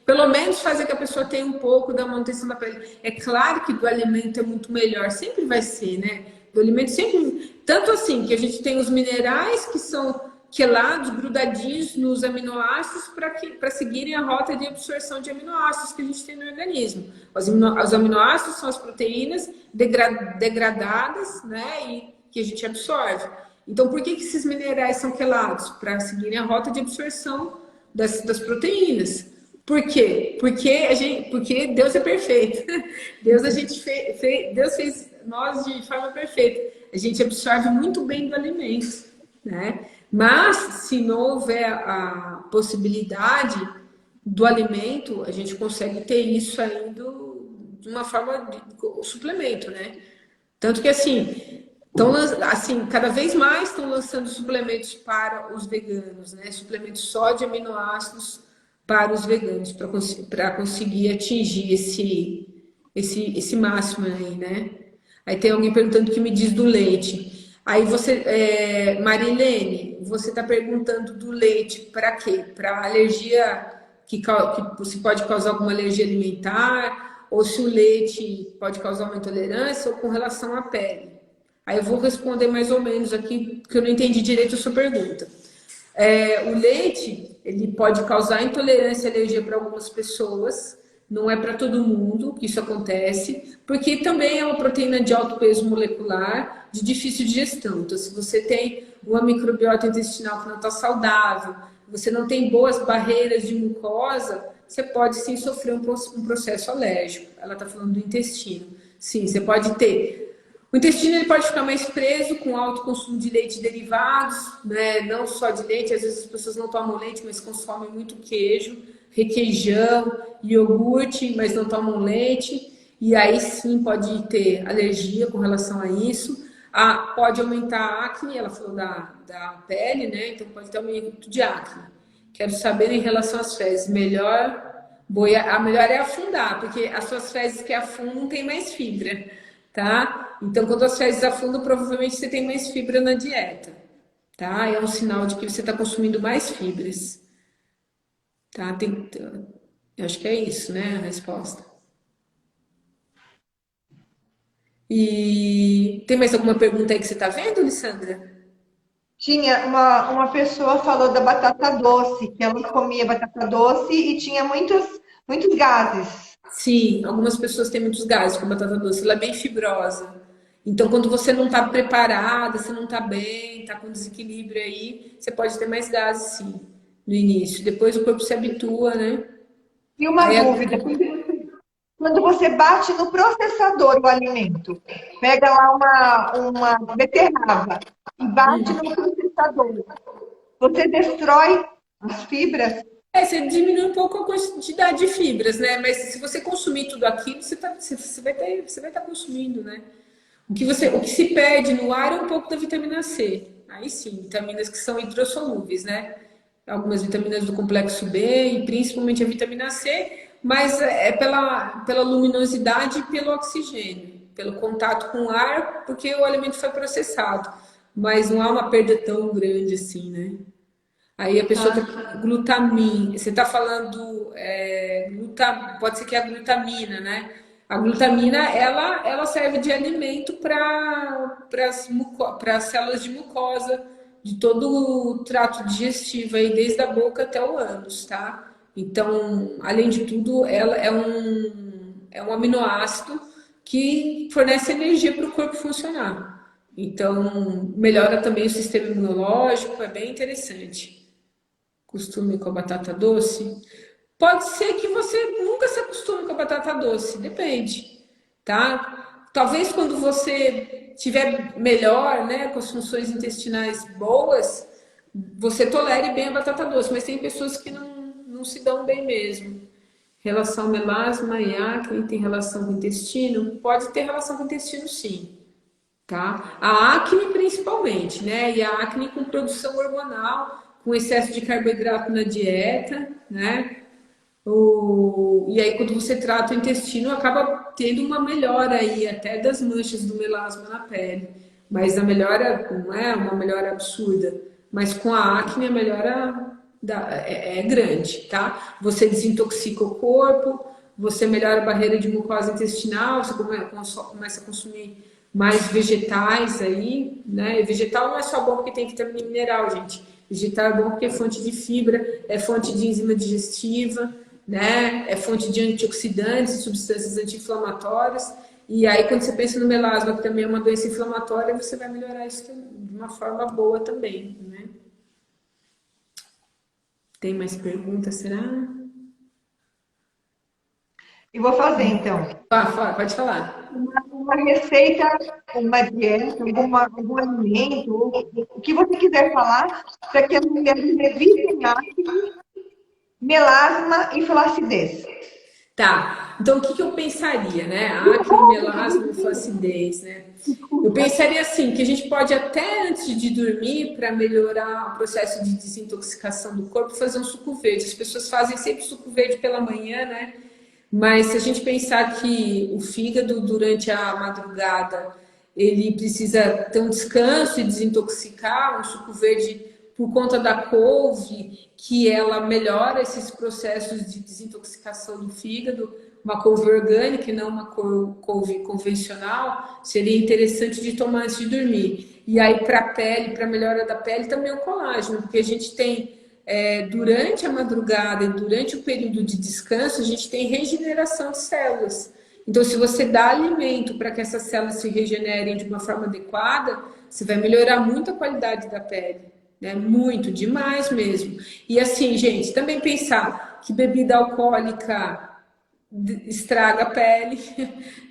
pelo menos fazer que a pessoa tenha um pouco da manutenção da pele. É claro que do alimento é muito melhor, sempre vai ser, né? Do alimento sempre. Tanto assim que a gente tem os minerais que são quelados, grudadinhos nos aminoácidos para seguirem a rota de absorção de aminoácidos que a gente tem no organismo. Os aminoácidos são as proteínas degradadas, né, e que a gente absorve. Então, por que esses minerais são quelados? Para seguirem a rota de absorção das proteínas. Por quê? Porque Deus é perfeito. Deus fez nós de forma perfeita. A gente absorve muito bem do alimento. né? Mas se não houver a possibilidade do alimento, a gente consegue ter isso aí de uma forma de suplemento, né? Tanto que assim, assim, cada vez mais estão lançando suplementos para os veganos, né? Suplementos só de aminoácidos para os veganos, para conseguir atingir esse máximo aí, né? Aí tem alguém perguntando o que me diz do leite. Aí você, Marilene, você está perguntando do leite para quê? Para alergia que você pode causar alguma alergia alimentar, ou se o leite pode causar uma intolerância, ou com relação à pele. Aí eu vou responder mais ou menos aqui, porque eu não entendi direito a sua pergunta. O leite, ele pode causar intolerância e alergia para algumas pessoas, não é para todo mundo que isso acontece, porque também é uma proteína de alto peso molecular, de difícil digestão. Então, se você tem uma microbiota intestinal que não está saudável, você não tem boas barreiras de mucosa, você pode sim sofrer um processo alérgico. Ela está falando do intestino. Sim, você pode ter. O intestino ele pode ficar mais preso com alto consumo de leite e derivados, né? Não só de leite, às vezes as pessoas não tomam leite, mas consomem muito queijo, requeijão, iogurte, mas não tomam leite. E aí sim pode ter alergia com relação a isso. Pode aumentar a acne, ela falou da pele, né? Então pode ter aumento de acne. Quero saber em relação às fezes, a melhor é afundar, porque as suas fezes que afundam tem mais fibra, tá? Então, quando as fezes afundam, provavelmente você tem mais fibra na dieta, tá? É um sinal de que você está consumindo mais fibras, tá? Eu acho que é isso, né? A resposta. E tem mais alguma pergunta aí que você está vendo, Lissandra? Tinha uma pessoa falou da batata doce, que ela comia batata doce e tinha muitos gases. Sim, algumas pessoas têm muitos gases com batata doce, ela é bem fibrosa. Então, quando você não está preparada, você não está bem, está com desequilíbrio aí, você pode ter mais gases, sim, no início. Depois o corpo se habitua, né? E uma Aí, dúvida, quando você bate no processador o alimento, pega lá uma beterraba e bate no processador, você destrói as fibras? você diminui um pouco a quantidade de fibras, né? Mas se você consumir tudo aquilo, você vai estar consumindo, né? O que se perde no ar é um pouco da vitamina C. Aí sim, vitaminas que são hidrossolúveis, né? Algumas vitaminas do complexo B e principalmente a vitamina C, mas é pela luminosidade e pelo oxigênio, pelo contato com o ar, porque o alimento foi processado. Mas não há uma perda tão grande assim, né? Aí a pessoa tá glutamina. Você está falando pode ser que é a glutamina, né? A glutamina ela serve de alimento para as células de mucosa de todo o trato digestivo aí, desde a boca até o ânus, tá? Então, além de tudo, ela é um aminoácido que fornece energia para o corpo funcionar. Então, melhora também o sistema imunológico, é bem interessante. Costume com a batata doce? Pode ser que você nunca se acostume com a batata doce, depende, tá? Talvez quando você tiver melhor, né, com as funções intestinais boas, você tolere bem a batata doce, mas tem pessoas que não se dão bem mesmo. Relação ao melasma e acne tem relação com o intestino? Pode ter relação com o intestino, sim, tá? A acne principalmente, né? E a acne com produção hormonal, com excesso de carboidrato na dieta, né? E aí quando você trata o intestino, acaba tendo uma melhora aí até das manchas do melasma na pele. Mas a melhora não é uma melhora absurda, mas com a acne a melhora é grande, tá? Você desintoxica o corpo, você melhora a barreira de mucosa intestinal, você começa a consumir mais vegetais aí, né? E vegetal não é só bom porque tem vitamina mineral, gente. Vegetal é bom porque é fonte de fibra, é fonte de enzima digestiva, né? É fonte de antioxidantes e substâncias anti-inflamatórias. E aí, quando você pensa no melasma, que também é uma doença inflamatória, você vai melhorar isso de uma forma boa também, né? Tem mais perguntas, será? E vou fazer então. Pode falar. uma receita, uma dieta, algum alimento, o que você quiser falar, para que as mulheres evitem acne, melasma e flacidez. Tá, então o que que eu pensaria, né? Acne, melasma e flacidez, né? Eu pensaria assim, que a gente pode até antes de dormir, para melhorar o processo de desintoxicação do corpo, fazer um suco verde. As pessoas fazem sempre suco verde pela manhã, né? Mas se a gente pensar que o fígado durante a madrugada ele precisa ter um descanso e desintoxicar, um suco verde por conta da couve, que ela melhora esses processos de desintoxicação do fígado, uma couve orgânica e não uma couve convencional, seria interessante de tomar antes de dormir. E aí para a pele, para a melhora da pele, também o colágeno, porque a gente tem durante a madrugada e durante o período de descanso, a gente tem regeneração de células. Então, se você dá alimento para que essas células se regenerem de uma forma adequada, você vai melhorar muito a qualidade da pele, né? Muito, demais mesmo. E assim, gente, também pensar que bebida alcoólica estraga a pele,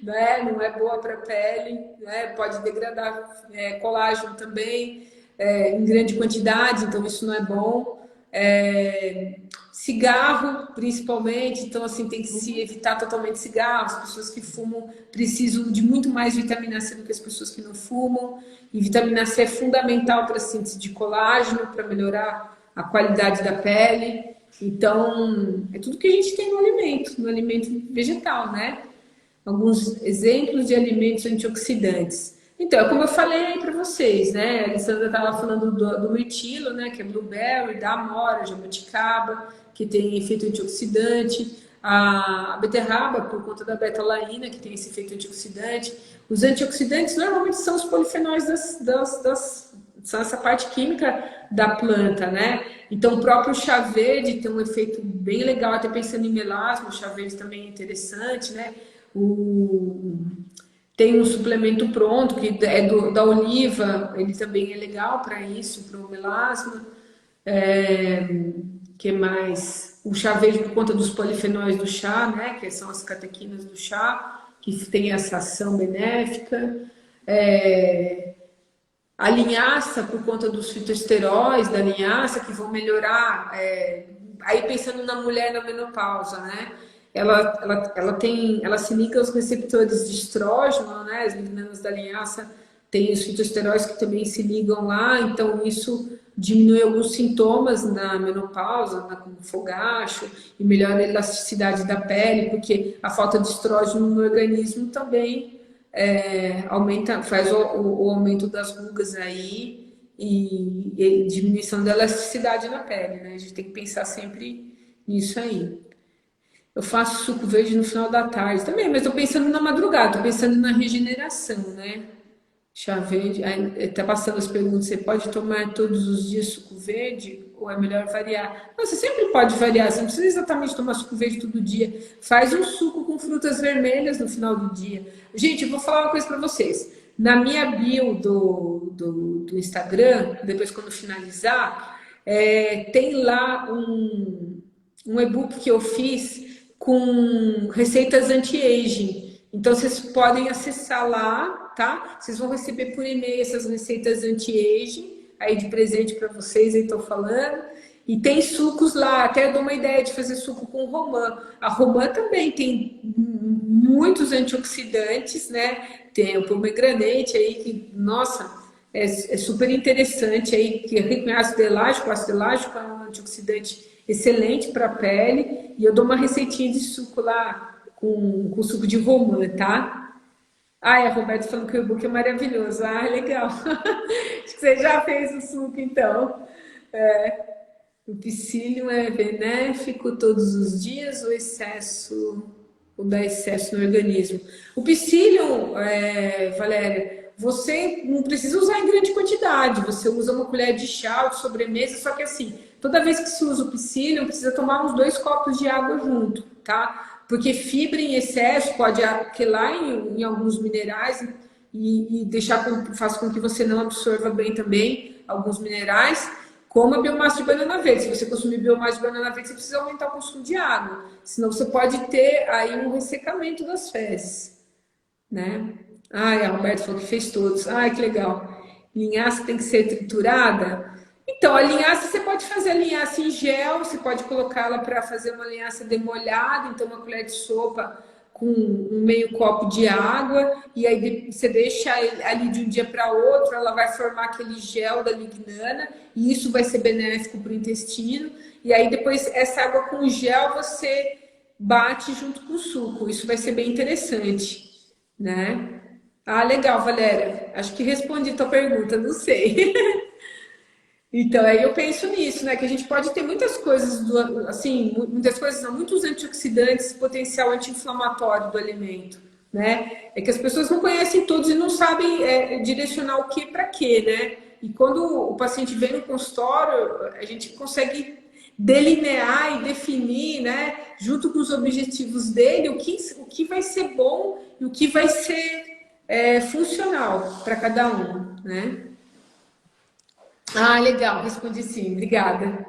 né? Não é boa para a pele, né? Pode degradar colágeno também em grande quantidade, então isso não é bom. Cigarro, principalmente, então assim tem que se evitar totalmente cigarro. As pessoas que fumam precisam de muito mais vitamina C do que as pessoas que não fumam. E vitamina C é fundamental para a síntese de colágeno, para melhorar a qualidade da pele. Então, é tudo que a gente tem no alimento vegetal, né? Alguns exemplos de alimentos antioxidantes. Então, é como eu falei aí para vocês, né? A Alessandra estava falando do mirtilo, né? Que é blueberry, da amora, jabuticaba, que tem efeito antioxidante. A beterraba, por conta da betalaína, que tem esse efeito antioxidante. Os antioxidantes normalmente são os polifenóis são essa parte química da planta, né? Então, o próprio chá verde tem um efeito bem legal, até pensando em melasma, o chá verde também é interessante, né? Tem um suplemento pronto, que é da oliva, ele também é legal para isso, para o melasma. Que mais? O chá verde por conta dos polifenóis do chá, né? Que são as catequinas do chá, que tem essa ação benéfica. A linhaça, por conta dos fitoesteróis da linhaça, que vão melhorar. Aí pensando na mulher na menopausa, né? Ela se liga aos receptores de estrógeno, né? As lignanas da linhaça têm os fitoesteróis que também se ligam lá, então isso diminui alguns sintomas na menopausa, como fogacho, e melhora a elasticidade da pele, porque a falta de estrógeno no organismo também aumenta, faz o aumento das rugas aí e diminuição da elasticidade na pele, né? A gente tem que pensar sempre nisso aí. Eu faço suco verde no final da tarde também, mas estou pensando na madrugada, estou pensando na regeneração, né? Chá verde, aí tá passando as perguntas, você pode tomar todos os dias suco verde ou é melhor variar? Não, você sempre pode variar, você não precisa exatamente tomar suco verde todo dia. Faz um suco com frutas vermelhas no final do dia. Gente, eu vou falar uma coisa para vocês. Na minha bio do Instagram, depois quando finalizar, tem lá um e-book que eu fiz com receitas anti-aging. Então, vocês podem acessar lá, tá? Vocês vão receber por e-mail essas receitas anti-aging, aí de presente para vocês, aí estou falando. E tem sucos lá, até dou uma ideia de fazer suco com romã. A romã também tem muitos antioxidantes, né? Tem o pomegranate aí, que, nossa, é super interessante aí, que é rico em ácido elágico. O ácido elágico é um antioxidante excelente para a pele. E eu dou uma receitinha de suco lá, com suco de romã, tá? Ai, a Roberta falando que o e-book é maravilhoso. Ah, legal. Acho que você já fez o suco, então. O psyllium é benéfico todos os dias ou dá excesso no organismo? O psyllium, Valéria, você não precisa usar em grande quantidade. Você usa uma colher de chá ou de sobremesa, só que assim, toda vez que se usa o psyllium, precisa tomar uns 2 copos de água junto, tá? Porque fibra em excesso pode aquelar em alguns minerais e faz com que você não absorva bem também alguns minerais, como a biomassa de banana verde. Se você consumir biomassa de banana verde, você precisa aumentar o consumo de água, senão você pode ter aí um ressecamento das fezes, né? Ai, a Roberta falou que fez todos. Ai, que legal. Linhaça tem que ser triturada? Então, a linhaça, você pode fazer a linhaça em gel, você pode colocá-la para fazer uma linhaça demolhada, então uma colher de sopa com um meio copo de água, e aí você deixa ali de um dia para outro, ela vai formar aquele gel da lignana, e isso vai ser benéfico para o intestino. E aí depois essa água com gel você bate junto com o suco. Isso vai ser bem interessante, né? Ah, legal, Valéria. Acho que respondi tua pergunta, não sei. Então, aí eu penso nisso, né? Que a gente pode ter muitas coisas, assim, muitas coisas, não, muitos antioxidantes, potencial anti-inflamatório do alimento, né? É que as pessoas não conhecem todos e não sabem direcionar o que para quê, né? E quando o paciente vem no consultório, a gente consegue delinear e definir, né, junto com os objetivos dele, o que vai ser bom e o que vai ser funcional para cada um, né? Ah, legal, respondi sim, obrigada.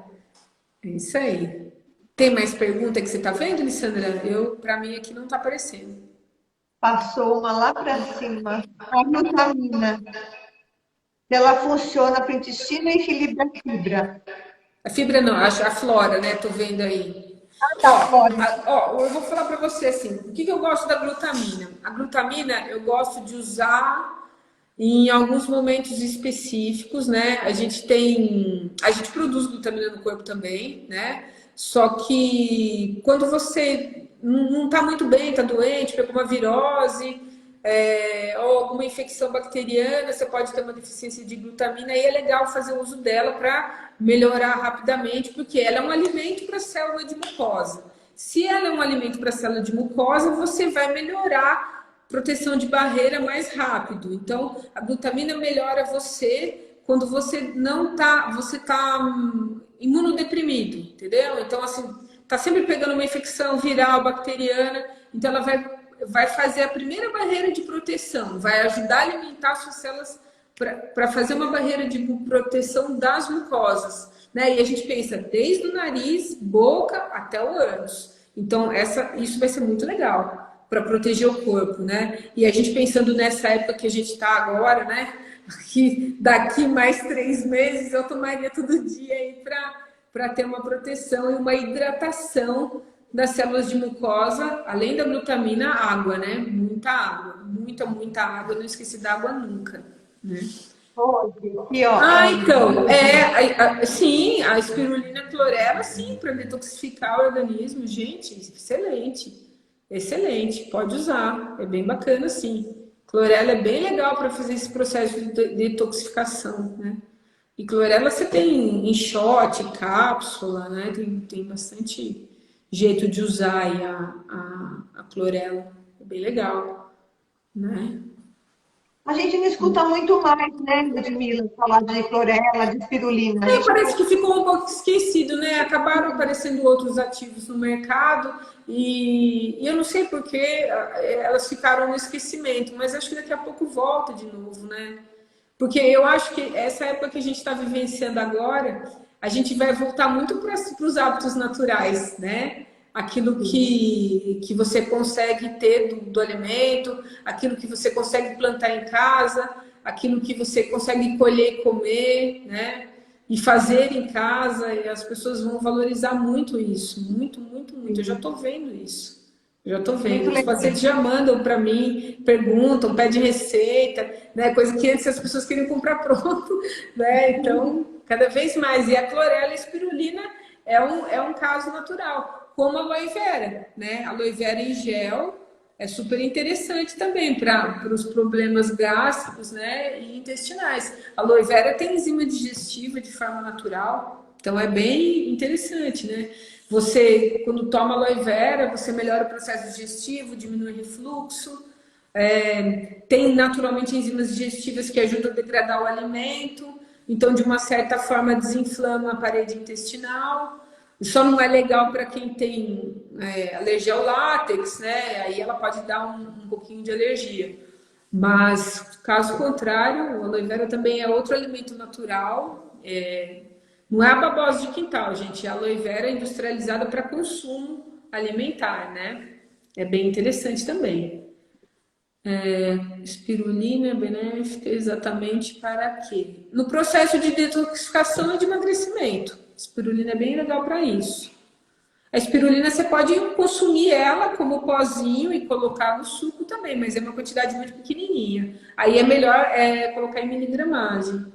É isso aí. Tem mais pergunta que você tá vendo, Lissandra? Para mim aqui não tá aparecendo. Passou uma lá para cima. A glutamina. Ela funciona para o intestino e equilibra a fibra. A fibra não, a flora, né? Tô vendo aí. Ó, Tá, Flora. eu vou falar para você assim, o que eu gosto da glutamina? A glutamina eu gosto de usar em alguns momentos específicos, né? A gente produz glutamina no corpo também, né? Só que quando você não está muito bem, está doente, pegou uma virose, ou alguma infecção bacteriana, você pode ter uma deficiência de glutamina e é legal fazer uso dela para melhorar rapidamente, porque ela é um alimento para a célula de mucosa. Se ela é um alimento para a célula de mucosa, você vai melhorar proteção de barreira mais rápido. Então, a glutamina melhora você quando você não tá, você tá imunodeprimido, entendeu? Então, assim, tá sempre pegando uma infecção viral, bacteriana, então ela vai fazer a primeira barreira de proteção, vai ajudar a alimentar suas células para fazer uma barreira de proteção das mucosas, né? E a gente pensa desde o nariz, boca até o ânus. Então, isso vai ser muito legal para proteger o corpo, né? E a gente pensando nessa época que a gente está agora, né? Que daqui mais 3 meses eu tomaria todo dia aí para ter uma proteção e uma hidratação das células de mucosa, além da glutamina, água, né? Muita água, muita água. Eu não esqueci da água nunca, né? Aqui, ó. Ah, então, sim, a espirulina clorela, sim, para detoxificar o organismo, gente, excelente, excelente, pode usar, é bem bacana, sim. Clorela é bem legal para fazer esse processo de detoxificação, né? E clorela você tem em shot, cápsula, né? Tem bastante jeito de usar aí a clorela, é bem legal, né? A gente não escuta muito mais, né, Ludmila, falar de clorela, de espirulina. A gente Parece que ficou um pouco esquecido, né? Acabaram aparecendo outros ativos no mercado e eu não sei por que elas ficaram no esquecimento, mas acho que daqui a pouco volta de novo, né? Porque eu acho que essa época que a gente está vivenciando agora, a gente vai voltar muito para os hábitos naturais, né? Aquilo que você consegue ter do alimento, aquilo que você consegue plantar em casa, aquilo que você consegue colher e comer, né? E fazer em casa, e as pessoas vão valorizar muito isso, muito. Eu já estou vendo isso. Já estou vendo. muito Os legal. pacientes já mandam para mim, perguntam, pedem receita, né? Coisa que antes as pessoas queriam comprar pronto, né? Então, cada vez mais. E a clorela e a espirulina é um caso natural, como a aloe vera, né? A aloe vera em gel é super interessante também para os problemas gástricos, né? E intestinais. A aloe vera tem enzima digestiva de forma natural, então é bem interessante, né? Você, quando toma aloe vera, você melhora o processo digestivo, diminui o refluxo, tem naturalmente enzimas digestivas que ajudam a degradar o alimento, então, de uma certa forma, desinflama a parede intestinal. Só não é legal para quem tem alergia ao látex, né? Aí ela pode dar um pouquinho de alergia. Mas, caso contrário, o aloe vera também é outro alimento natural. Não é a babosa de quintal, gente. A aloe vera é industrializada para consumo alimentar, né? É bem interessante também. Espirulina é benéfica exatamente para quê? No processo de detoxificação e de emagrecimento. Espirulina é bem legal para isso. A espirulina você pode consumir ela como pozinho e colocar no suco também, mas é uma quantidade muito pequenininha. Aí é melhor colocar em miligramagem.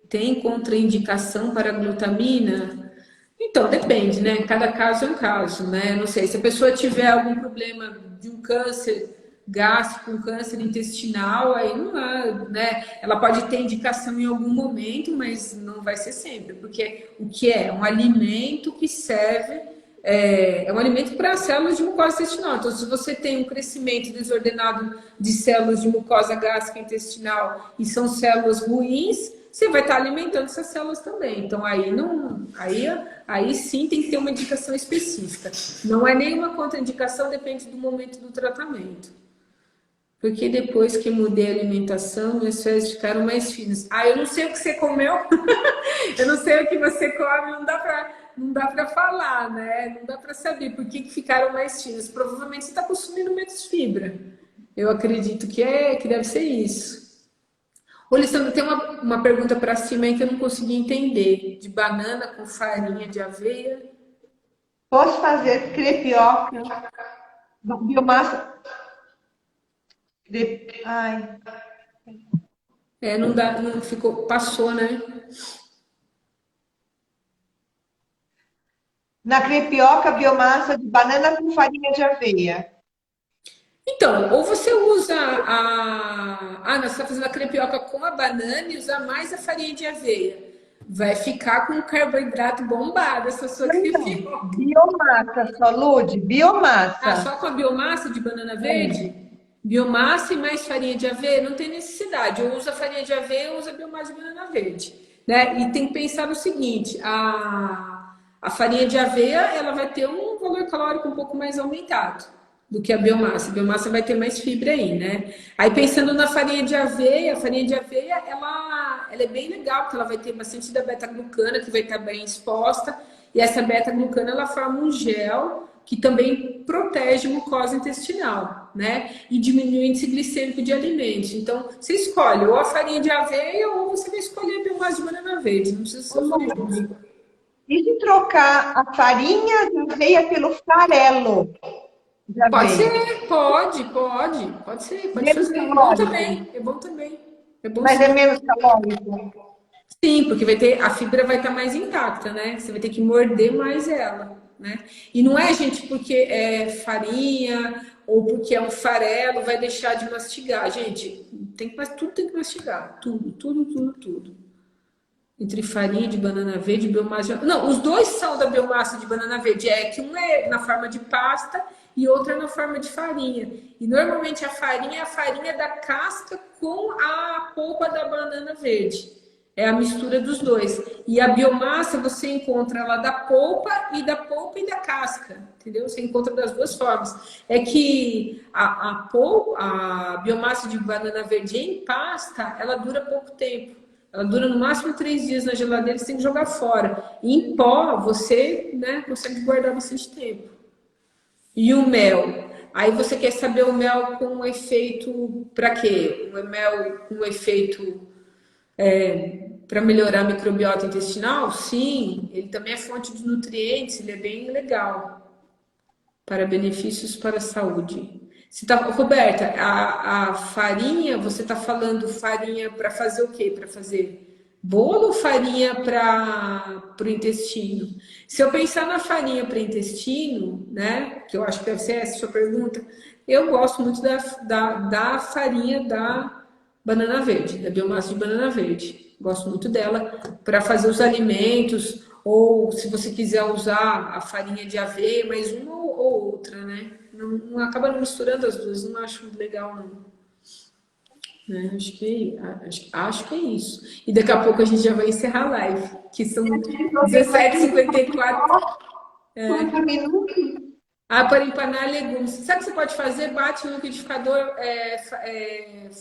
Tem contraindicação para glutamina? Então, depende, né? Cada caso é um caso, né? Não sei, se a pessoa tiver algum problema de um câncer gástrico, um câncer intestinal, aí não há, né? Ela pode ter indicação em algum momento, mas não vai ser sempre, porque o que é? Um alimento que serve, é um alimento para células de mucosa intestinal. Então, se você tem um crescimento desordenado de células de mucosa gástrica intestinal e são células ruins, você vai estar alimentando essas células também. Então, aí não, aí sim tem que ter uma indicação específica. Não é nenhuma contraindicação, depende do momento do tratamento. Porque depois que mudei a alimentação, minhas fezes ficaram mais finas. Ah, eu não sei o que você comeu, eu não sei o que você come, não dá pra falar, né? Não dá pra saber por que ficaram mais finas. Provavelmente você está consumindo menos fibra. Eu acredito que deve ser isso. Ô, Lissandra, tem uma pergunta para cima aí que eu não consegui entender. De banana com farinha de aveia. Posso fazer crepioca, biomassa. Ai. Não dá, não ficou, passou, né? Na crepioca, biomassa de banana com farinha de aveia. Então, ou você usa você está fazendo a crepioca com a banana e usar mais a farinha de aveia. Vai ficar com um carboidrato bombado essa sua Então, crepioca. biomassa, só, Lude, Ah, biomassa. só com a biomassa de banana verde? Biomassa e mais farinha de aveia? Não tem necessidade. Ou usa farinha de aveia ou usa biomassa de banana verde. Né? E tem que pensar no seguinte, a farinha de aveia ela vai ter um valor calórico um pouco mais aumentado do que a biomassa. A biomassa vai ter mais fibra aí, né? Aí pensando na farinha de aveia, a farinha de aveia ela é bem legal, porque ela vai ter bastante da beta-glucana, que vai estar bem exposta, e essa beta-glucana ela forma um gel que também protege a mucosa intestinal, né? E diminui o índice glicêmico de alimentos. Então, você escolhe ou a farinha de aveia ou você vai escolher a biomassa de banana verde. Não precisa ser os dois juntos. E se trocar a farinha de aveia pelo farelo de Pode aveia? ser, pode Menos fazer. É bom calórico, também, é bom também. É bom mas é sim. menos calórico. Sim, porque a fibra vai estar mais intacta, né? Você vai ter que morder mais ela, né? E não é, gente, porque é farinha ou porque é um farelo, vai deixar de mastigar. Gente, tudo tem que mastigar. Tudo, tudo, tudo, tudo. Entre farinha de banana verde e biomassa de... Não, os dois são da biomassa de banana verde. É que um é na forma de pasta e outro é na forma de farinha. E normalmente a farinha é a farinha da casca com a polpa da banana verde. É a mistura dos dois. E a biomassa você encontra ela da polpa e da casca. Entendeu? Você encontra das duas formas. É que a biomassa de banana verde em pasta, ela dura pouco tempo. Ela dura no máximo 3 dias na geladeira, você tem que jogar fora. E em pó, você, né, consegue guardar bastante tempo. E o mel? Aí você quer saber o mel com efeito para quê? O mel com efeito para melhorar a microbiota intestinal? Sim, ele também é fonte de nutrientes, ele é bem legal para benefícios para a saúde. Roberta, a farinha, você está falando farinha para fazer o quê? Para fazer bolo ou farinha para o intestino? Se eu pensar na farinha para intestino, né, que eu acho que deve ser essa a sua pergunta, eu gosto muito da farinha da banana verde, da biomassa de banana verde. Gosto muito dela para fazer os alimentos, ou se você quiser usar a farinha de aveia, mas uma ou outra, né? Não acaba misturando as duas, não acho legal, não. Né? Acho que é isso. E daqui a pouco a gente já vai encerrar a live, que são 17h54. 5 minutos. Ah, para empanar legumes. Sabe o que você pode fazer? Bate no liquidificador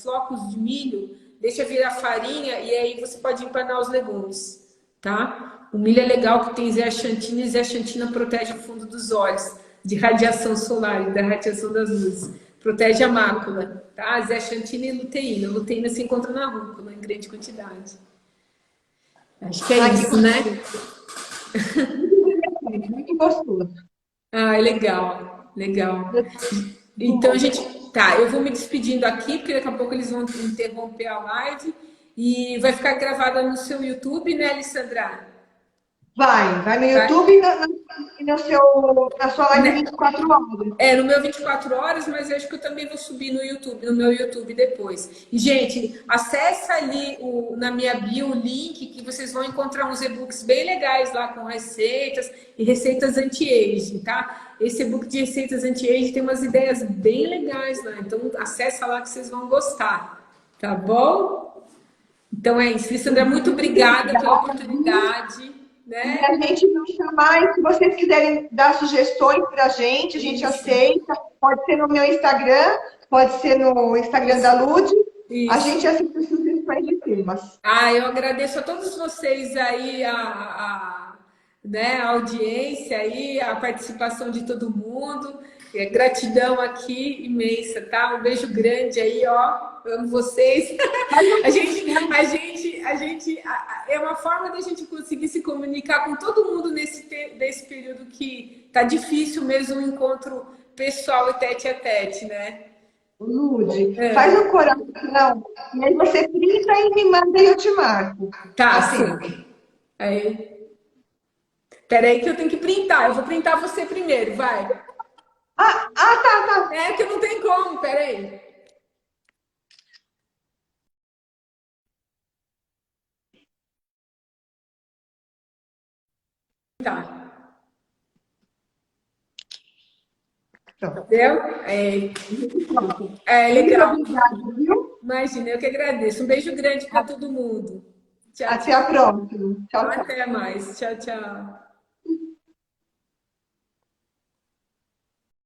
flocos de milho, deixa virar farinha e aí você pode empanar os legumes, tá? O milho é legal que tem zeaxantina e zeaxantina protege o fundo dos olhos de radiação solar e da radiação das luzes. Protege a mácula, tá? Zeaxantina e luteína. Luteína se encontra na rúcula em grande quantidade. Acho que é Ai, que isso, né? muito gostoso. Ah, é legal, legal. Então a gente, tá, eu vou me despedindo aqui, porque daqui a pouco eles vão interromper a live e vai ficar gravada no seu YouTube, né, Alessandra? Vai no Vai? YouTube e no na sua live Né? 24 horas. É, no meu 24 horas, mas eu acho que eu também vou subir no YouTube, no meu YouTube depois. E, gente, acessa ali na minha bio o link que vocês vão encontrar uns e-books bem legais lá com receitas e receitas anti-aging, tá? Esse e-book de receitas anti-aging tem umas ideias bem legais lá, então acessa lá que vocês vão gostar, tá bom? Então é isso, Alessandra, muito obrigada pela oportunidade, E a né? gente vai chamar, e se vocês quiserem dar sugestões para a gente Isso, aceita. Pode ser no meu Instagram, pode ser no Instagram isso, da Lud. A isso. gente aceita sugestões de temas. Ah, eu agradeço a todos vocês aí, né, a audiência aí, a participação de todo mundo. Gratidão aqui imensa, tá? Um beijo grande aí, ó. Amo vocês. É uma forma da gente conseguir se comunicar com todo mundo nesse período que tá difícil mesmo o encontro pessoal e tete a tete, né? Lud, faz É. um coração, e aí você printa e me manda e eu te marco. Tá, Assim. sim. Aí. Peraí que eu tenho que printar. Eu vou printar você primeiro, vai. Tá. É que não tem como, peraí. Tá. Pronto. Entendeu? É Muito legal. obrigada, viu? Imagina, eu que agradeço. Um beijo grande para todo mundo. Tchau, Até a tchau. próxima. Tchau, tchau. Até mais. Tchau, tchau.